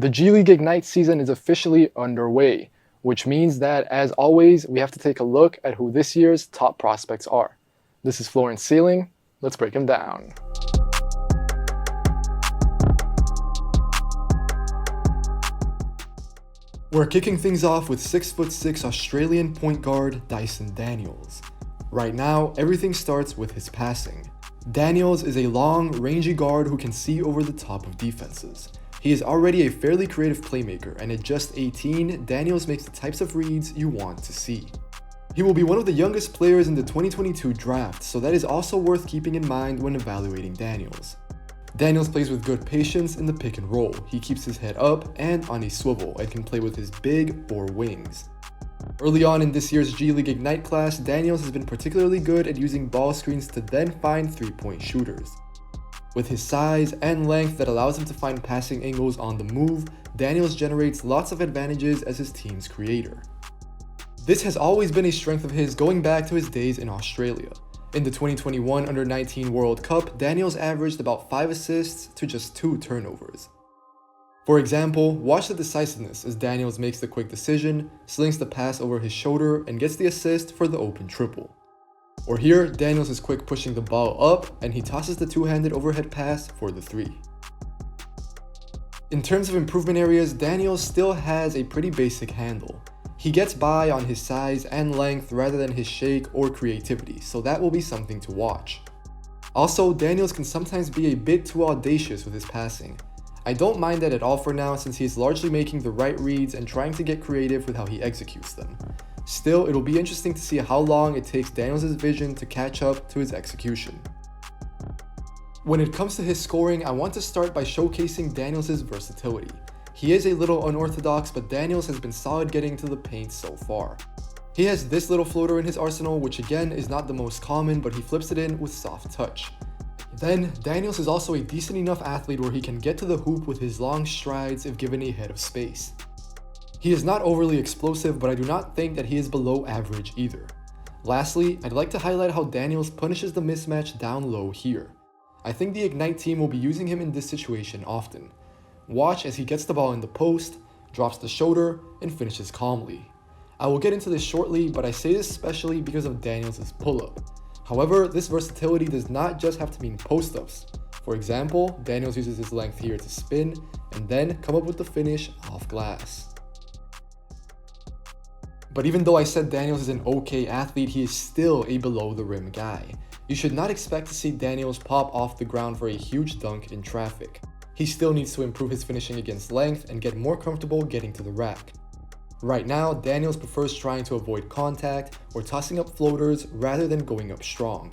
The G League Ignite season is officially underway, which means that, as always, we have to take a look at who this year's top prospects are. This is Floor and Ceiling. Let's break them down. We're kicking things off with 6'6" Australian point guard Dyson Daniels. Right now, everything starts with his passing. Daniels is a long, rangy guard who can see over the top of defenses. He is already a fairly creative playmaker, and at just 18, Daniels makes the types of reads you want to see. He will be one of the youngest players in the 2022 draft, so that is also worth keeping in mind when evaluating Daniels. Daniels plays with good patience in the pick and roll. He keeps his head up and on a swivel and can play with his big or wings. Early on in this year's G League Ignite class, Daniels has been particularly good at using ball screens to then find three-point shooters. With his size and length that allows him to find passing angles on the move, Daniels generates lots of advantages as his team's creator. This has always been a strength of his going back to his days in Australia. In the 2021 Under-19 World Cup, Daniels averaged about 5 assists to just 2 turnovers. For example, watch the decisiveness as Daniels makes the quick decision, slings the pass over his shoulder, and gets the assist for the open triple. Or here, Daniels is quick pushing the ball up, and he tosses the two-handed overhead pass for the 3. In terms of improvement areas, Daniels still has a pretty basic handle. He gets by on his size and length rather than his shake or creativity, so that will be something to watch. Also, Daniels can sometimes be a bit too audacious with his passing. I don't mind that at all for now, since he is largely making the right reads and trying to get creative with how he executes them. Still, it'll be interesting to see how long it takes Daniels' vision to catch up to his execution. When it comes to his scoring, I want to start by showcasing Daniels' versatility. He is a little unorthodox, but Daniels has been solid getting to the paint so far. He has this little floater in his arsenal, which again is not the most common, but he flips it in with soft touch. Then, Daniels is also a decent enough athlete where he can get to the hoop with his long strides if given a head of space. He is not overly explosive, but I do not think that he is below average either. Lastly, I'd like to highlight how Daniels punishes the mismatch down low here. I think the Ignite team will be using him in this situation often. Watch as he gets the ball in the post, drops the shoulder, and finishes calmly. I will get into this shortly, but I say this especially because of Daniels' pull-up. However, this versatility does not just have to mean post-ups. For example, Daniels uses his length here to spin, and then come up with the finish off glass. But even though I said Daniels is an okay athlete, he is still a below-the-rim guy. You should not expect to see Daniels pop off the ground for a huge dunk in traffic. He still needs to improve his finishing against length and get more comfortable getting to the rack. Right now, Daniels prefers trying to avoid contact or tossing up floaters rather than going up strong.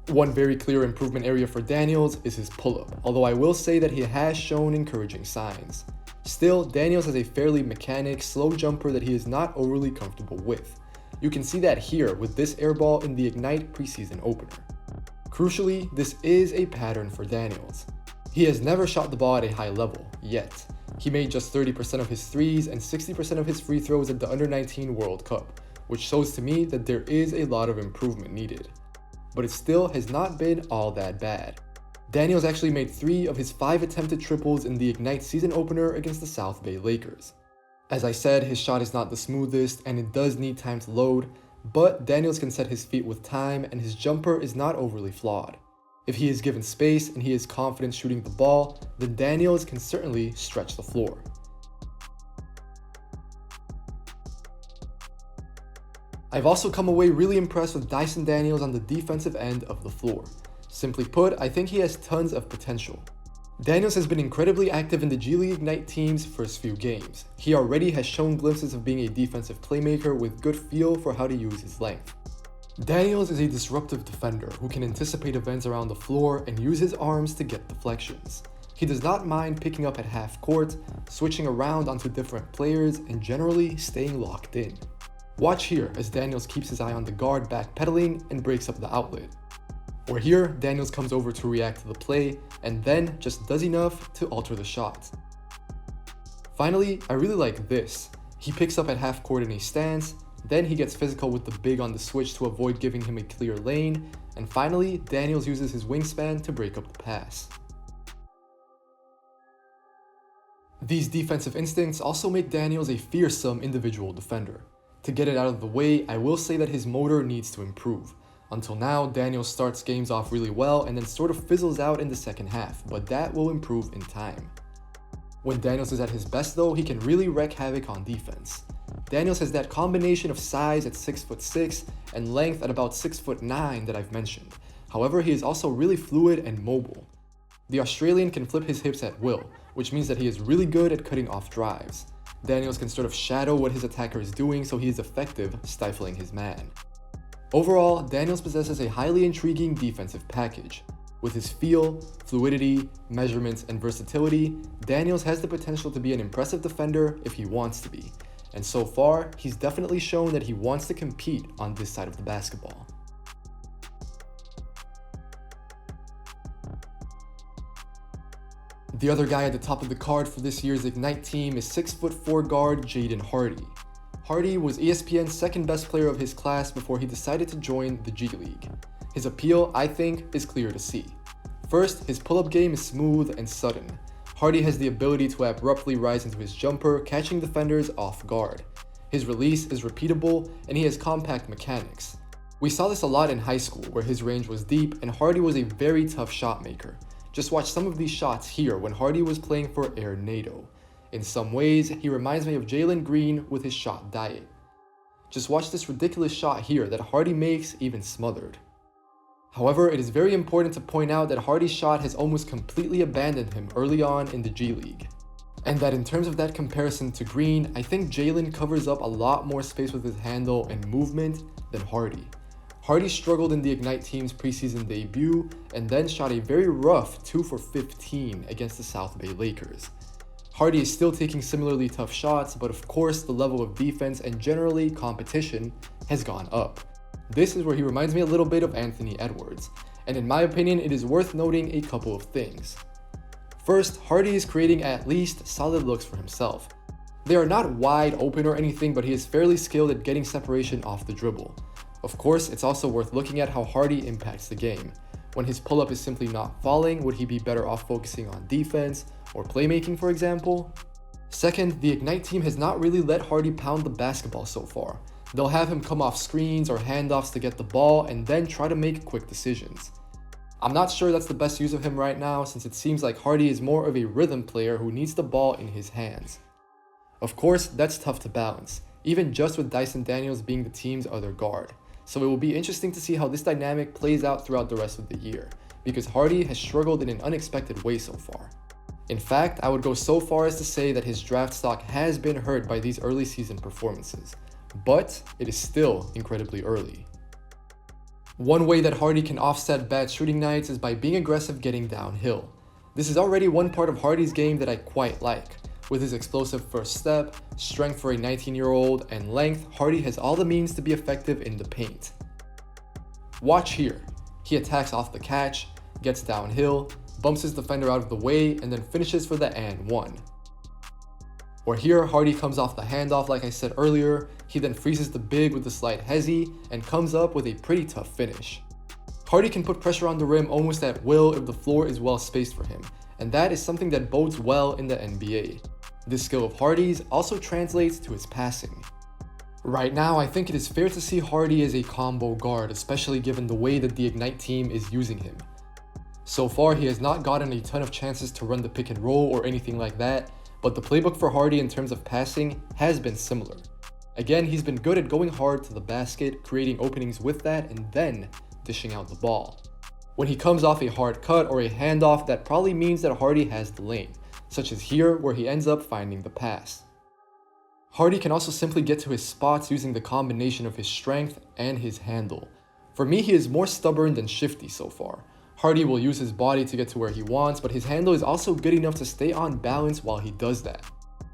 One very clear improvement area for Daniels is his pull-up, although I will say that he has shown encouraging signs. Still, Daniels has a fairly mechanic, slow jumper that he is not overly comfortable with. You can see that here with this airball in the Ignite preseason opener. Crucially, this is a pattern for Daniels. He has never shot the ball at a high level, yet. He made just 30% of his threes and 60% of his free throws at the Under-19 World Cup, which shows to me that there is a lot of improvement needed. But it still has not been all that bad. Daniels actually made 3 of his 5 attempted triples in the Ignite season opener against the South Bay Lakers. As I said, his shot is not the smoothest and it does need time to load, but Daniels can set his feet with time and his jumper is not overly flawed. If he is given space and he is confident shooting the ball, then Daniels can certainly stretch the floor. I've also come away really impressed with Dyson Daniels on the defensive end of the floor. Simply put, I think he has tons of potential. Daniels has been incredibly active in the G League Ignite team's first few games. He already has shown glimpses of being a defensive playmaker with good feel for how to use his length. Daniels is a disruptive defender who can anticipate events around the floor and use his arms to get deflections. He does not mind picking up at half court, switching around onto different players, and generally staying locked in. Watch here as Daniels keeps his eye on the guard backpedaling and breaks up the outlet. Or here, Daniels comes over to react to the play and then just does enough to alter the shot. Finally, I really like this. He picks up at half court in a stance, then he gets physical with the big on the switch to avoid giving him a clear lane, and finally, Daniels uses his wingspan to break up the pass. These defensive instincts also make Daniels a fearsome individual defender. To get it out of the way, I will say that his motor needs to improve. Until now, Daniels starts games off really well and then sort of fizzles out in the second half, but that will improve in time. When Daniels is at his best though, he can really wreak havoc on defense. Daniels has that combination of size at 6'6" and length at about 6'9" that I've mentioned. However, he is also really fluid and mobile. The Australian can flip his hips at will, which means that he is really good at cutting off drives. Daniels can sort of shadow what his attacker is doing, so he is effective stifling his man. Overall, Daniels possesses a highly intriguing defensive package. With his feel, fluidity, measurements, and versatility, Daniels has the potential to be an impressive defender if he wants to be. And so far, he's definitely shown that he wants to compete on this side of the basketball. The other guy at the top of the card for this year's Ignite team is 6'4" guard Jaden Hardy. Hardy was ESPN's second best player of his class before he decided to join the G League. His appeal, I think, is clear to see. First, his pull-up game is smooth and sudden. Hardy has the ability to abruptly rise into his jumper, catching defenders off guard. His release is repeatable, and he has compact mechanics. We saw this a lot in high school, where his range was deep, and Hardy was a very tough shot maker. Just watch some of these shots here when Hardy was playing for Air NATO. In some ways, he reminds me of Jalen Green with his shot diet. Just watch this ridiculous shot here that Hardy makes even smothered. However, it is very important to point out that Hardy's shot has almost completely abandoned him early on in the G League. And that in terms of that comparison to Green, I think Jalen covers up a lot more space with his handle and movement than Hardy. Hardy struggled in the Ignite team's preseason debut and then shot a very rough 2 for 15 against the South Bay Lakers. Hardy is still taking similarly tough shots, but of course the level of defense and generally competition has gone up. This is where he reminds me a little bit of Anthony Edwards, and in my opinion it is worth noting a couple of things. First, Hardy is creating at least solid looks for himself. They are not wide open or anything, but he is fairly skilled at getting separation off the dribble. Of course, it's also worth looking at how Hardy impacts the game. When his pull-up is simply not falling, would he be better off focusing on defense or playmaking, for example? Second, the Ignite team has not really let Hardy pound the basketball so far. They'll have him come off screens or handoffs to get the ball and then try to make quick decisions. I'm not sure that's the best use of him right now, since it seems like Hardy is more of a rhythm player who needs the ball in his hands. Of course, that's tough to balance, even just with Dyson Daniels being the team's other guard. So it will be interesting to see how this dynamic plays out throughout the rest of the year, because Hardy has struggled in an unexpected way so far. In fact, I would go so far as to say that his draft stock has been hurt by these early season performances, but it is still incredibly early. One way that Hardy can offset bad shooting nights is by being aggressive getting downhill. This is already one part of Hardy's game that I quite like. With his explosive first step, strength for a 19-year-old, and length, Hardy has all the means to be effective in the paint. Watch here. He attacks off the catch, gets downhill, bumps his defender out of the way, and then finishes for the and one. Or here, Hardy comes off the handoff like I said earlier, he then freezes the big with a slight hezzy, and comes up with a pretty tough finish. Hardy can put pressure on the rim almost at will if the floor is well spaced for him, and that is something that bodes well in the NBA. This skill of Hardy's also translates to his passing. Right now, I think it is fair to see Hardy as a combo guard, especially given the way that the Ignite team is using him. So far, he has not gotten a ton of chances to run the pick and roll or anything like that, but the playbook for Hardy in terms of passing has been similar. Again, he's been good at going hard to the basket, creating openings with that, and then dishing out the ball. When he comes off a hard cut or a handoff, that probably means that Hardy has the lane, such as here where he ends up finding the pass. Hardy can also simply get to his spots using the combination of his strength and his handle. For me, he is more stubborn than shifty so far. Hardy will use his body to get to where he wants, but his handle is also good enough to stay on balance while he does that.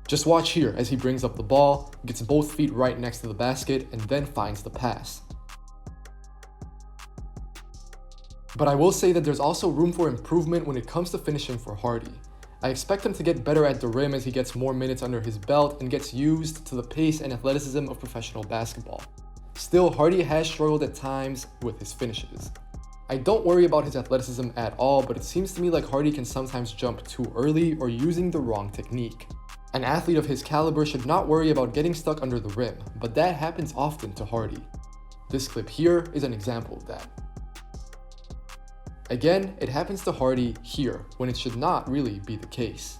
Just watch here as he brings up the ball, gets both feet right next to the basket, and then finds the pass. But I will say that there's also room for improvement when it comes to finishing for Hardy. I expect him to get better at the rim as he gets more minutes under his belt and gets used to the pace and athleticism of professional basketball. Still, Hardy has struggled at times with his finishes. I don't worry about his athleticism at all, but it seems to me like Hardy can sometimes jump too early or using the wrong technique. An athlete of his caliber should not worry about getting stuck under the rim, but that happens often to Hardy. This clip here is an example of that. Again, it happens to Hardy here, when it should not really be the case.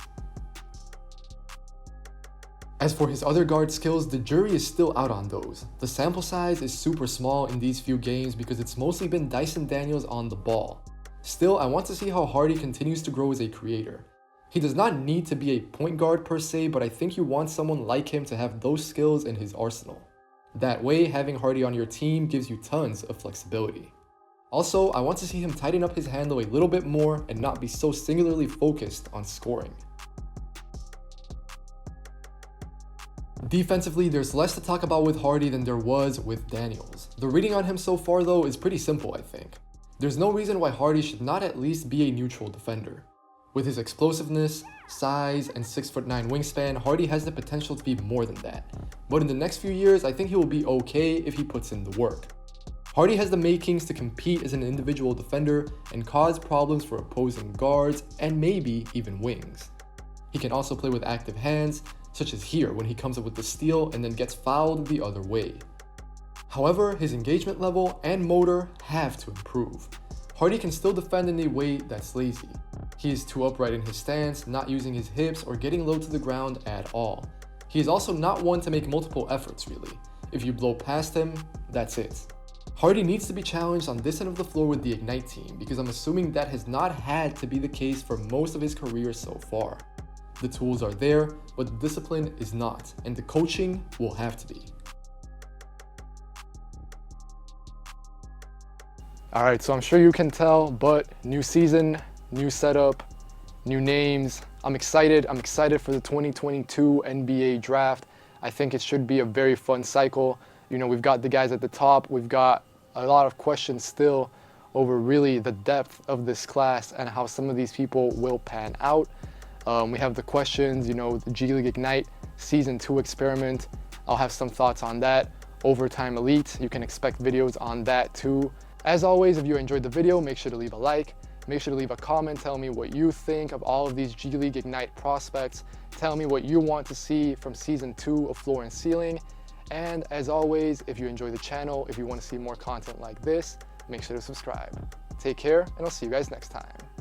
As for his other guard skills, the jury is still out on those. The sample size is super small in these few games because it's mostly been Dyson Daniels on the ball. Still, I want to see how Hardy continues to grow as a creator. He does not need to be a point guard per se, but I think you want someone like him to have those skills in his arsenal. That way, having Hardy on your team gives you tons of flexibility. Also, I want to see him tighten up his handle a little bit more and not be so singularly focused on scoring. Defensively, there's less to talk about with Hardy than there was with Daniels. The reading on him so far though is pretty simple, I think. There's no reason why Hardy should not at least be a neutral defender. With his explosiveness, size, and 6'9" wingspan, Hardy has the potential to be more than that. But in the next few years, I think he will be okay if he puts in the work. Hardy has the makings to compete as an individual defender and cause problems for opposing guards and maybe even wings. He can also play with active hands, such as here when he comes up with the steal and then gets fouled the other way. However, his engagement level and motor have to improve. Hardy can still defend in a way that's lazy. He is too upright in his stance, not using his hips or getting low to the ground at all. He is also not one to make multiple efforts really. If you blow past him, that's it. Hardy needs to be challenged on this end of the floor with the Ignite team because I'm assuming that has not had to be the case for most of his career so far. The tools are there, but the discipline is not, and the coaching will have to be. All right, so I'm sure you can tell, but new season, new setup, new names. I'm excited for the 2022 NBA draft. I think it should be a very fun cycle. You know, we've got the guys at the top. We've got a lot of questions still over really the depth of this class and how some of these people will pan out. We have the questions, you know, the G League Ignite Season 2 experiment. I'll have some thoughts on that. Overtime Elite, you can expect videos on that too. As always, if you enjoyed the video, make sure to leave a like. Make sure to leave a comment, tell me what you think of all of these G League Ignite prospects. Tell me what you want to see from Season 2 of Floor and Ceiling. And as always, if you enjoy the channel, if you want to see more content like this, make sure to subscribe. Take care, and I'll see you guys next time.